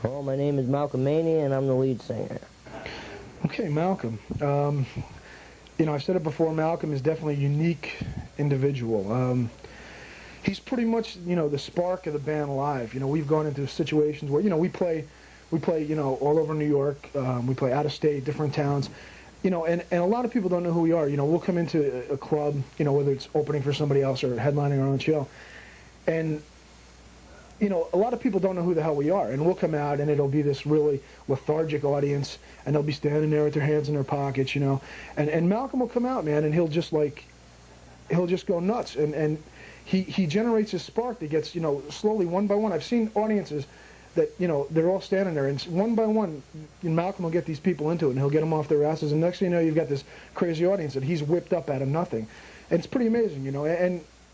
Well, my name is Mania, and I'm the lead singer. Okay, Malcolm. You know, I've said it before, Malcolm is definitely a unique individual. He's pretty much, you know, the spark of the band live. You know, we've gone into situations where, you know, we play, you know, all over New York. We play out of state, different towns. You know, and a lot of people don't know who we are. You know, we'll come into a club, you know, whether it's opening for somebody else or headlining our own show. And you know, a lot of people don't know who the hell we are, and we'll come out and it'll be this really lethargic audience, and they'll be standing there with their hands in their pockets, you know, and Malcolm will come out, man, and he'll just go nuts, and he generates this spark that gets, you know, slowly, one by one. I've seen audiences that, you know, they're all standing there, and one by one, Malcolm will get these people into it, and he'll get them off their asses, and next thing you know, you've got this crazy audience that he's whipped up out of nothing, and it's pretty amazing, you know,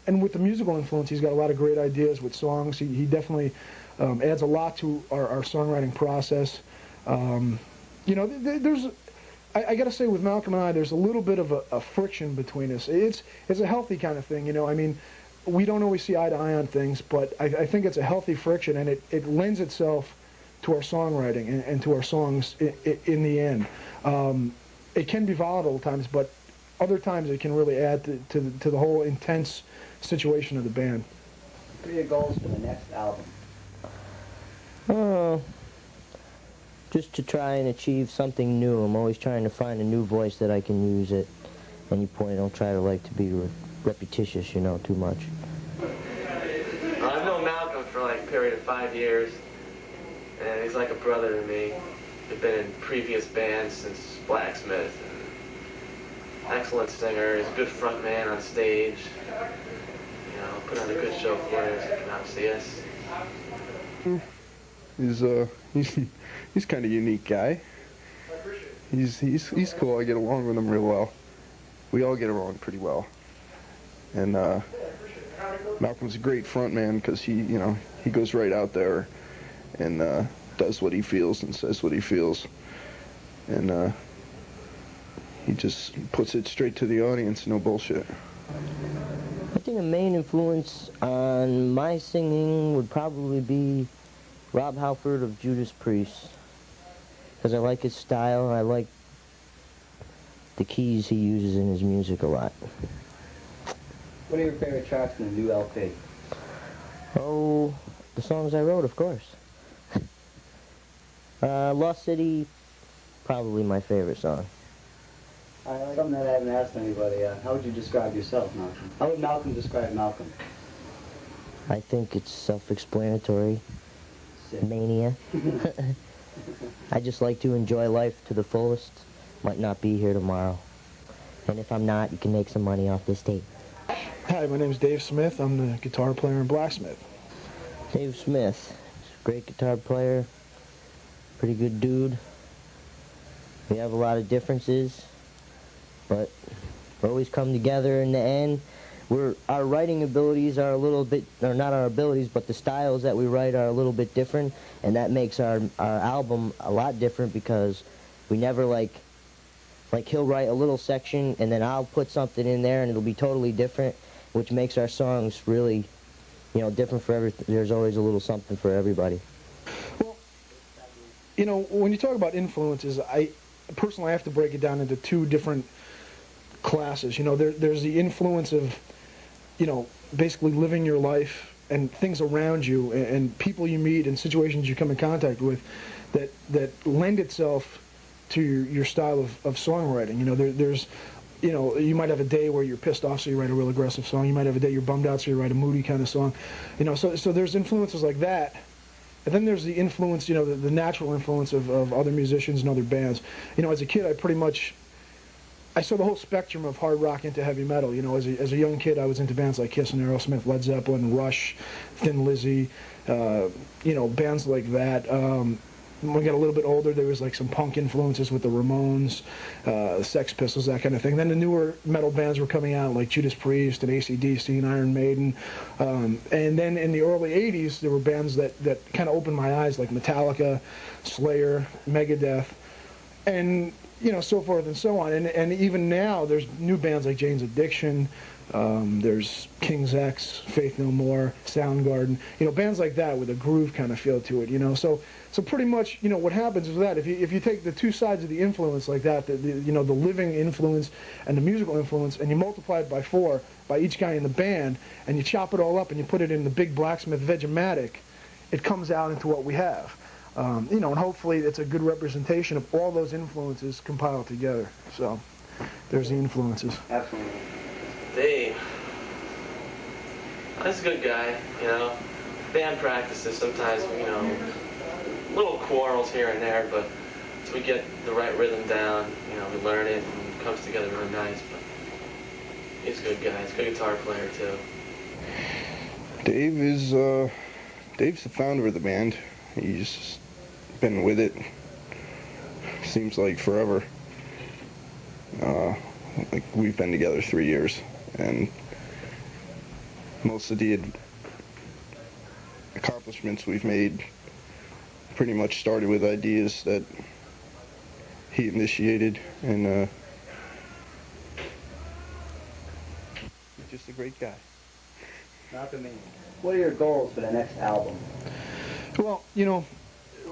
and with the musical influence, he's got a lot of great ideas with songs. He definitely adds a lot to our songwriting process. You know, I got to say, with Malcolm and I, there's a little bit of a friction between us. It's a healthy kind of thing, you know. I mean, we don't always see eye to eye on things, but I think it's a healthy friction, and it lends itself to our songwriting and to our songs in the end. It can be volatile at times, but other times it can really add to the whole intense situation of the band. What are your goals for the next album? Just to try and achieve something new. I'm always trying to find a new voice that I can use at any point. I don't try to like to be repetitious, you know, too much. I've known Malcolm for like a period of 5 years, and he's like a brother to me. We've been in previous bands since Blacksmith. Excellent singer, he's a good front man on stage. You know, put on a good show for us if you come out and see us. He's kind of a unique guy. He's cool. I get along with him real well. We all get along pretty well. And Malcolm's a great front man because he goes right out there and does what he feels and says what he feels. And he just puts it straight to the audience, no bullshit. I think the main influence on my singing would probably be Rob Halford of Judas Priest, because I like his style, and I like the keys he uses in his music a lot. What are your favorite tracks in the new LP? Oh, the songs I wrote, of course. Lost City, probably my favorite song. Something that I haven't asked anybody. How would you describe yourself, Malcolm? How would Malcolm describe Malcolm? I think it's self-explanatory. Mania. I just like to enjoy life to the fullest. Might not be here tomorrow. And if I'm not, you can make some money off this tape. Hi, my name's Dave Smith. I'm the guitar player in Blacksmith. Dave Smith. Great guitar player. Pretty good dude. We have a lot of differences, but we always come together in the end. Our writing abilities are a little bit, or not our abilities, but the styles that we write are a little bit different, and that makes our album a lot different because we never like he'll write a little section and then I'll put something in there and it'll be totally different, which makes our songs really, you know, different for everything. There's always a little something for everybody. Well, you know, when you talk about influences, I personally have to break it down into two different classes. You know, there's the influence of, you know, basically living your life and things around you and people you meet and situations you come in contact with that lend itself to your style of songwriting. You know, there's, you know, you might have a day where you're pissed off, so you write a real aggressive song. You might have a day you're bummed out, so you write a moody kind of song. You know, so there's influences like that. And then there's the influence, you know, the natural influence of other musicians and other bands. You know, as a kid, I I saw the whole spectrum of hard rock into heavy metal. You know, as a young kid, I was into bands like Kiss and Aerosmith, Led Zeppelin, Rush, Thin Lizzy, you know, bands like that. When we got a little bit older, there was like some punk influences with the Ramones, Sex Pistols, that kind of thing. Then the newer metal bands were coming out, like Judas Priest and AC/DC and Iron Maiden. And then in the early 80s, there were bands that kind of opened my eyes, like Metallica, Slayer, Megadeth, and you know, so forth and so on. And even now, there's new bands like Jane's Addiction, there's King's X, Faith No More, Soundgarden, you know, bands like that with a groove kind of feel to it, you know. So pretty much, you know, what happens is that if you take the two sides of the influence like that, you know, the living influence and the musical influence, and you multiply it by 4 by each guy in the band, and you chop it all up and you put it in the big Blacksmith Vegematic, it comes out into what we have. You know, and hopefully it's a good representation of all those influences compiled together. So there's the influences. Absolutely. Dave. He's a good guy, you know. Band practices sometimes, you know, little quarrels here and there, but as we get the right rhythm down, you know, we learn it and it comes together really nice. But he's a good guy. He's a good guitar player too. Dave's the founder of the band. He's been with it, seems like forever. Like we've been together 3 years, and most of the accomplishments we've made pretty much started with ideas that he initiated, and he's just a great guy. Not to me. What are your goals for the next album? Well, you know,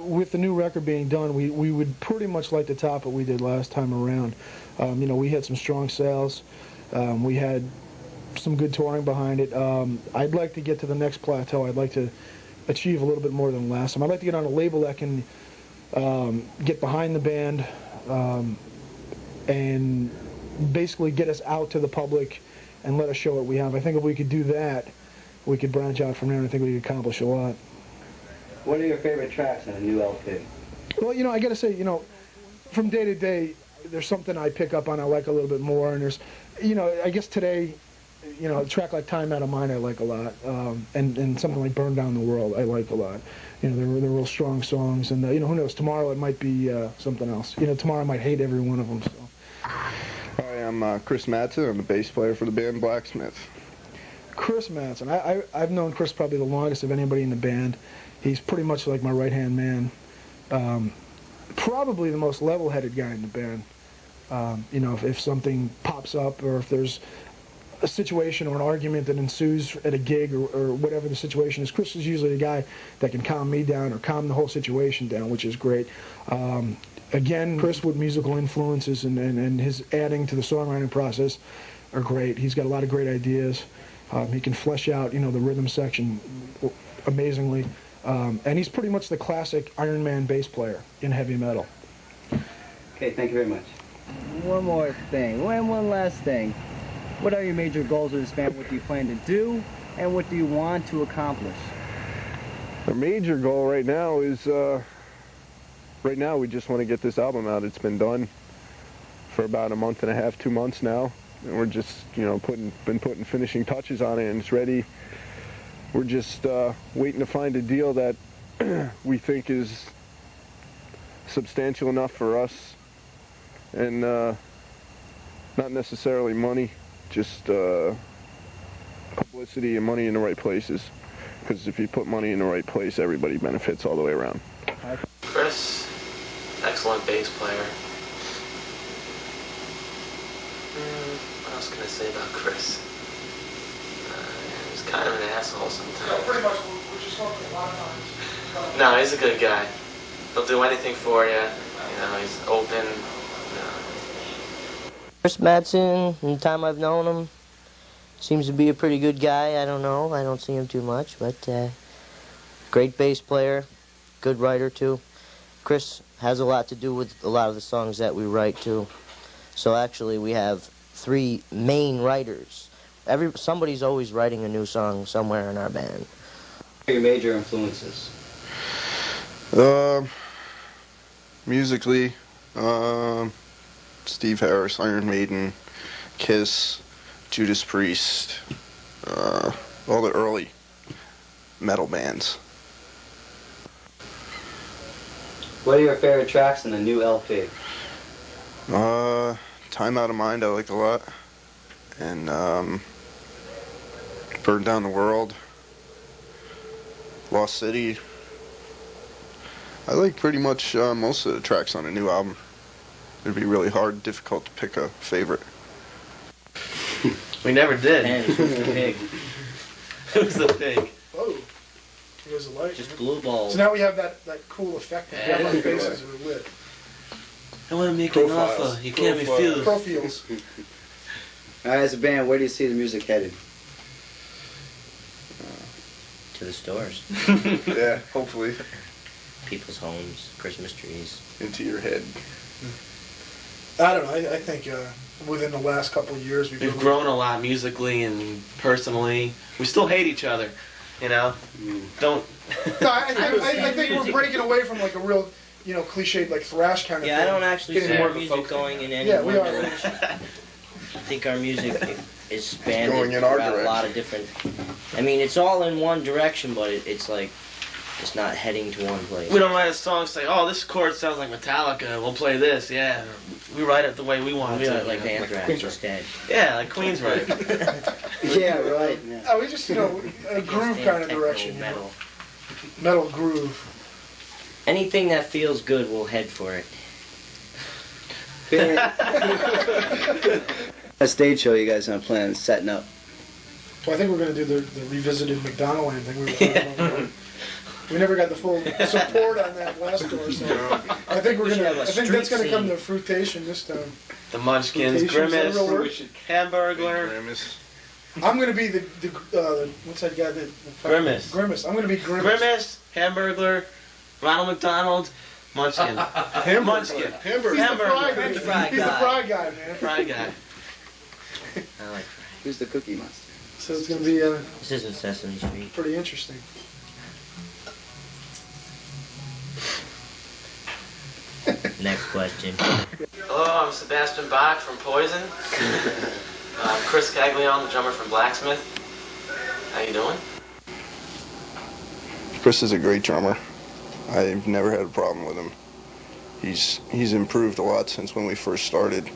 with the new record being done, we would pretty much like to top what we did last time around. You know, we had some strong sales. We had some good touring behind it. I'd like to get to the next plateau. I'd like to achieve a little bit more than last time. I'd like to get on a label that can get behind the band and basically get us out to the public and let us show what we have. I think if we could do that, we could branch out from there, and I think we could accomplish a lot. What are your favorite tracks on a new LP? Well, you know, I got to say, you know, from day to day, there's something I pick up on I like a little bit more, and there's, you know, I guess today, you know, a track like Time Out of Mind I like a lot, and something like Burn Down the World I like a lot. You know, they're real strong songs, and, you know, who knows, tomorrow it might be something else. You know, tomorrow I might hate every one of them, so. Hi, I'm Chris Madsen. I'm the bass player for the band Blacksmith. Chris Madsen. I've known Chris probably the longest of anybody in the band. He's pretty much like my right-hand man. Probably the most level-headed guy in the band. You know, if something pops up, or if there's a situation or an argument that ensues at a gig, or whatever the situation is, Chris is usually the guy that can calm me down or calm the whole situation down, which is great. Again, Chris with musical influences and his adding to the songwriting process are great. He's got a lot of great ideas. He can flesh out, you know, the rhythm section amazingly. And he's pretty much the classic Iron Man bass player in heavy metal. Okay, thank you very much. One more thing, one last thing. What are your major goals of this band? What do you plan to do, and what do you want to accomplish? Our major goal right now is, right now we just want to get this album out. It's been done for about a month and a half, 2 months now, and we're just, you know, putting finishing touches on it, and it's ready. We're just waiting to find a deal that we think is substantial enough for us, and not necessarily money, just publicity and money in the right places. Because if you put money in the right place, everybody benefits all the way around. Chris, excellent bass player. What else can I say about Chris? He's kind of an asshole sometimes. Yeah, pretty much, we're just talking a lot of times. No, he's a good guy. He'll do anything for you. You know, he's open. Chris Madsen, in the time I've known him, seems to be a pretty good guy. I don't know. I don't see him too much, but great bass player, good writer too. Chris has a lot to do with a lot of the songs that we write too. So actually we have 3 main writers. Somebody's always writing a new song somewhere in our band. What are your major influences? Musically, Steve Harris, Iron Maiden, Kiss, Judas Priest, all the early metal bands. What are your favorite tracks in the new LP? Time Out of Mind I like a lot, and Burn Down the World, Lost City. I like pretty much most of the tracks on a new album. It'd be really hard, difficult to pick a favorite. We never did. And who's the pig? Who's the pig? Oh, there's a light. Just blue balls. So now we have that cool effect that our faces are lit. I want to make an offer. You can't refuse. Profiles. All right, as a band, where do you see the music headed? To the stores. Yeah, hopefully. People's homes, Christmas trees. Into your head. I don't know. I think within the last couple of years We've grown a lot musically and personally. We still hate each other, you know? Don't... No, I think we're breaking away from like a real, you know, cliched like thrash kind of thing. Yeah, I don't actually see Getting our more of a music folk going in any Yeah, one we are. direction. I think our music is spanned going in our throughout a lot direction. of different... I mean, it's all in one direction, but it's like, it's not heading to one place. We don't write a song say, oh, this chord sounds like Metallica, we'll play this, yeah. We write it the way we want it We to. are like you know? Anthrax instead. Yeah, like Queen's right. Yeah, right. Yeah. Oh, we just, you know, a groove kind of Techno, direction. You know? metal. Metal groove. Anything that feels good, we'll head for it. A stage show you guys are planning on setting up? Well, I think we're going to do the revisited McDonaldland thing we were talking about. We never got the full support on that last tour, so I think We should have a I think that's street gonna come to scene. fruitation this time. The Munchkins, Fruitation, is that a real word? Grimace, Hamburglar. Grimace. I'm gonna be the what's that guy that Grimace. Grimace. I'm gonna be Grimace. Grimace, Hamburglar, Ronald McDonald, Munchkin. Munchkin. Hamburger. He's the fry guy. He's the fry He's the guy. fry guy, man. Fry guy. I like Who's the Cookie Monster? So it's gonna be This isn't Sesame Street. pretty interesting. Next question. Hello, I'm Sebastian Bach from Poison. I'm Chris Caglione, the drummer from Blacksmith. How you doing? Chris is a great drummer. I've never had a problem with him. He's improved a lot since when we first started,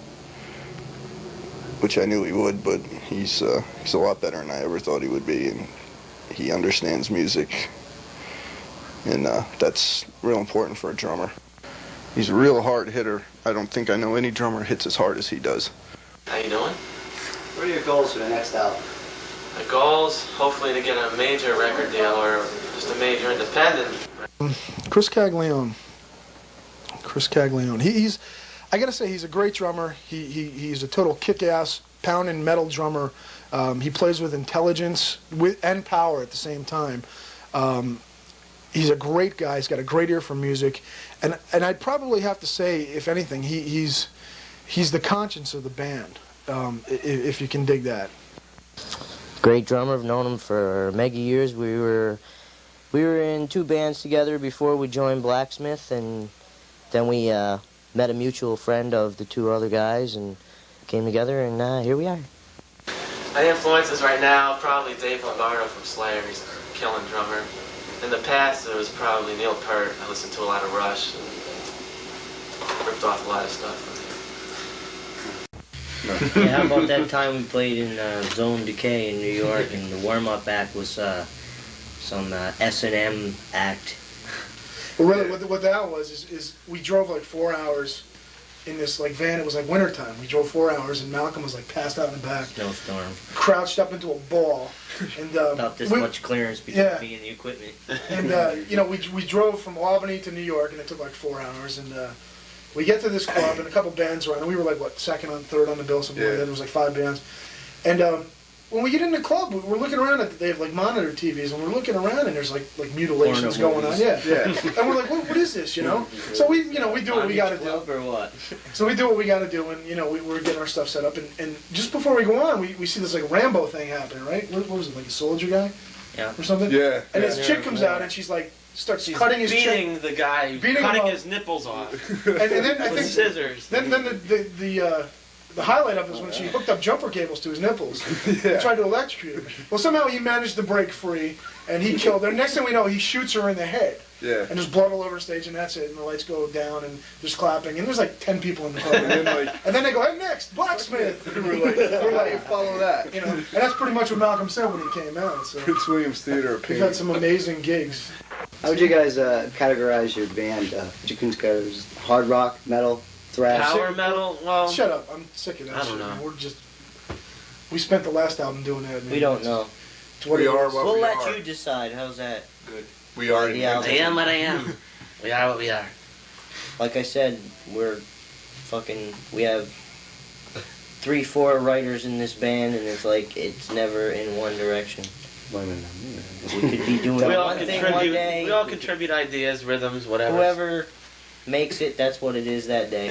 which I knew he would, but he's a lot better than I ever thought he would be, and he understands music, and that's real important for a drummer. He's a real hard hitter. I don't think I know any drummer hits as hard as he does. How you doing? What are your goals for the next album? My goals, hopefully to get a major record deal or just a major independent. Chris Caglione. Chris Caglione. He's, I gotta say, he's a great drummer. He's a total kick-ass, pounding metal drummer. He plays with intelligence and power at the same time. He's a great guy. He's got a great ear for music, and I'd probably have to say, if anything, he's the conscience of the band. If you can dig that. Great drummer. I've known him for mega years. We were in two bands together before we joined Blacksmith, and then we met a mutual friend of the two other guys and came together, and here we are. My influences right now, probably Dave Lombardo from Slayer. He's a killing drummer. In the past, it was probably Neil Peart. I listened to a lot of Rush and ripped off a lot of stuff. Yeah, how about that time we played in Zone Decay in New York, and the warm-up act was some S&M act. Well, really, what that was is we drove like 4 hours in this like van. It was like wintertime. We drove 4 hours, and Malcolm was like passed out in the back, Snowstorm. crouched up into a ball, and About this much clearance between yeah. me and the equipment. And you know, we drove from Albany to New York, and it took like 4 hours. And we get to this club, and a couple bands were on. And we were like what, second on third on the bill, something like that. It was like 5 bands. And when we get in the club, we're looking around they have like monitor TVs, and we're looking around, and there's like mutilations Porno going on. movies. Yeah. And we're like, what is this? You know? So we do what we got to do. Club or what? So we do what we got to do, and you know, we're getting our stuff set up, and just before we go on, we see this like Rambo thing happening, right? What was it, like a soldier guy? Yeah. Or something? Yeah. And yeah. this chick comes out, and she's like starts She's cutting his beating the guy, beating him cutting up. his nipples off and then I with think scissors. then the highlight of it is when she hooked up jumper cables to his nipples and tried to electrocute him. Well, somehow he managed to break free, and he killed her. Next thing we know, he shoots her in the head. Yeah. And there's blood all over the stage, and that's it. And the lights go down, and there's clapping, and there's like 10 people in the club. And then they go, hey, next, Blacksmith. We're like, follow that. You know, and that's pretty much what Malcolm said when he came out. So Prince William's Theater of we've Pain. had some amazing gigs. How would you guys categorize your band? Would you consider it hard rock, metal, thrash? Power metal? Well, Shut up, I'm sick of that I don't shit. know. We spent the last album doing that. Man. We don't know. It's what We it are is. what We'll we let are. you decide. How's that? Good. We are in Yeah, I am what I am. We are what we are. Like I said, we have 3-4 writers in this band, and it's like, it's never in one direction. We could be doing We all one thing one day. We all contribute ideas, rhythms, whatever. Whoever makes it, that's what it is that day.